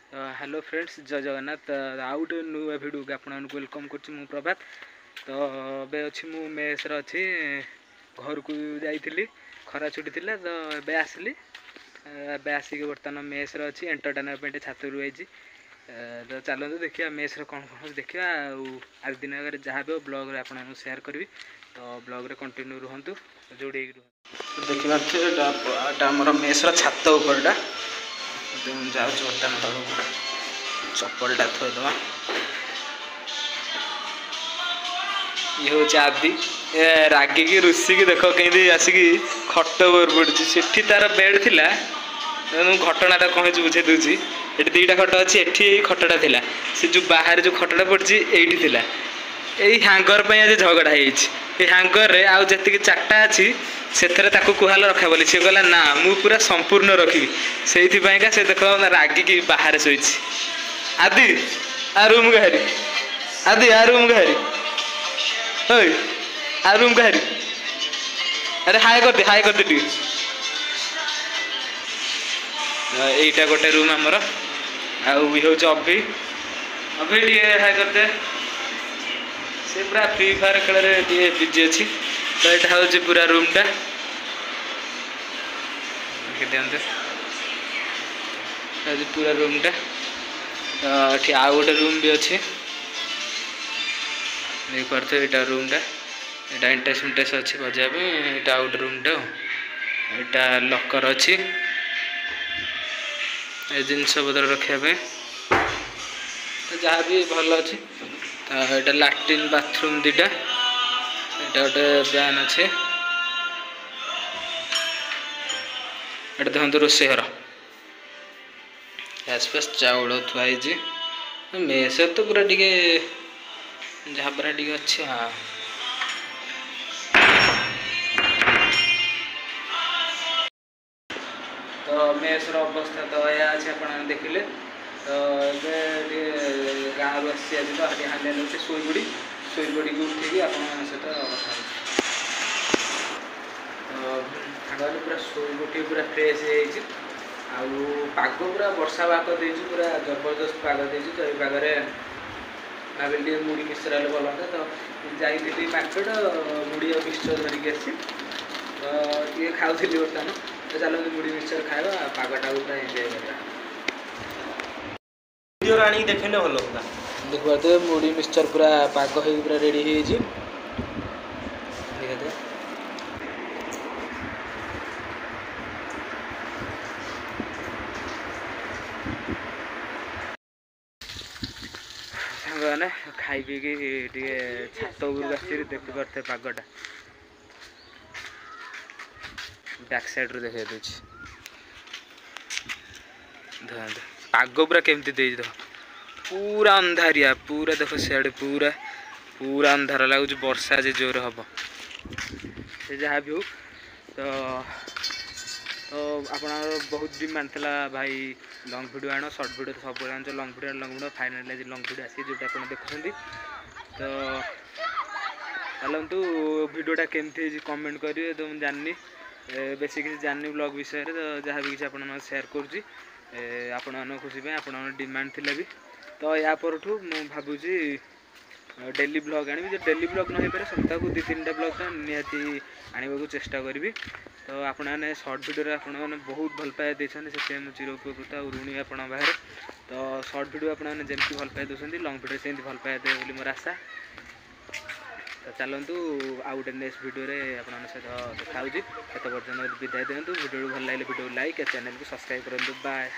Hello friends जय जगन्नाथ आउ गोटे नुआ भिडियो को आपन वेलकम कर प्रभात। तो ए अच्छी मु मेस अच्छी घर को जाइली खरा छुट्टी थी तो ए आसली आसिक बर्तमान मेस अच्छी एंटरटेनमेंट छात आई। तो चलते देखिए मेस कौन कौन देखिए आज दिन जहाँ भी ब्लॉग आप सेयार करी। तो ब्लॉग कंटिन्यू रुहतु जोड़ देखिए मेस छात उपरटा जाऊँ बर्तमान तक चप्पलटा थोदमा ये हूँ आदि रागिकी रुषिकी देख कहीं आसिक खट बर पड़ी से तार बेड थी घटनाटा कौन बुझे दूसरी ये दीटा खट अच्छी एटी खटटा थी से जो बाहर जो खटटा पड़ी ये यही हांगर पर आज झगड़ा हो हांगर रे आउ जी चार्टा अच्छी से कहला रखा बोली सी कहला ना मु पूरा संपूर्ण रखी से देख रागिकी बाहर शोई आदि आ रूम गहरी आदि आ रूम गहरी आ रूम गहरी अरे हाय कर दे यहीटा गोटे रूम आमर आउे अभि अभि टे हाय करदे से पूरा फ्री फायर खेल बिजी अच्छी। तो यहाँ हूँ पूरा रूमटा दिखते पूरा रूमटा ये आउ गोटे रूम भी अच्छे देख पार्थ यहाँ रूमटा यहाँ इंटेस मिटेस अच्छी बजाय यहाँ आउ गोटे रूमटा यहाँ लकर अच्छी जिनस पतर रखापी जहाँ भी भल अच्छी। तो यहाँ लैट्रिन बाथरूम दीटा यहाँ गोटे फैन अच्छे ये देखो रोषे घर गैस चाउल थुआई मेस तो पूरा टे झाबरा टे अच्छे। हाँ तो मेस अवस्था तो यह अच्छे आप देखिले। तो ये गाँव आसी आज तो हालिया लगे शोपड़ी को उठेकी आप सहित कथा तो पूरा शोई उठी पूरा फ्रेश पाग पूरा वर्षा पाग दे पूरा जबरदस्त पाग दे। तो ये पागे भाविली मुड़ी मिक्सचर हेल्ले भल था। तो जाइली मार्केट मुड़ी और मिक्सचर धरिकी आसी तो ये खाऊली बर्तमान। तो चलते मुड़ी मिक्सचर खावा पागटा पूरा एंजय करवा आनी देखे भल होता देख पाते मुड़ी मिक्सचर पूरा पाग हो पूरा रेडी हो मैंने खाई पी छात उपरक आस देखी पारे पागटा बैक साइड रू देखा पाग पूरा केमती देख पूरा अंधारिया पूरा देख सियाड़े पूरा पूरा अंधार लगुच वर्षा आज जोर हम से जहाँ भी हो। तो आप बहुत डिमांड था भाई लंग भिडियो आण सर्ट भिडियो तो सब आन लंग भिडियो फाइनाली आज लंग भिडियो आसी जो आप देखुं। तो चलतु भिडियोटा केमती कमेंट करेंगे तो मुझे जाननी बेसी किसी जाननी ब्लॉग विषय तो जहाँ भी किसी आप सेयार करुँची आपण खुशी आपण डिमांड थिले भी। तो या परठू मु भाबुची डेली ब्लॉग आनी जो डेली ब्लॉग न हो पारे सप्ताह को 2-3टा ब्लॉग तो निहाती आने चेष्टा करी। तो आपण मैंने सर्ट भिडियो आपण मैंने बहुत भल पाए देते से मुझे चिर उपकृत और ऋणी आप बाहर। तो सर्ट भिडियो आप जमी भल पाए दूसरी लंग भिडियो से भल पाए दे बोली मोर आशा। तो चलतु आउ गोटे नेक्स्ट भिडियो आप सहित देखा एत पर्यटन विदाय दिखाँ। भिडियो भल लगे भिडियो लाइक चैनल को सब्सक्राइब करूँ। बाय।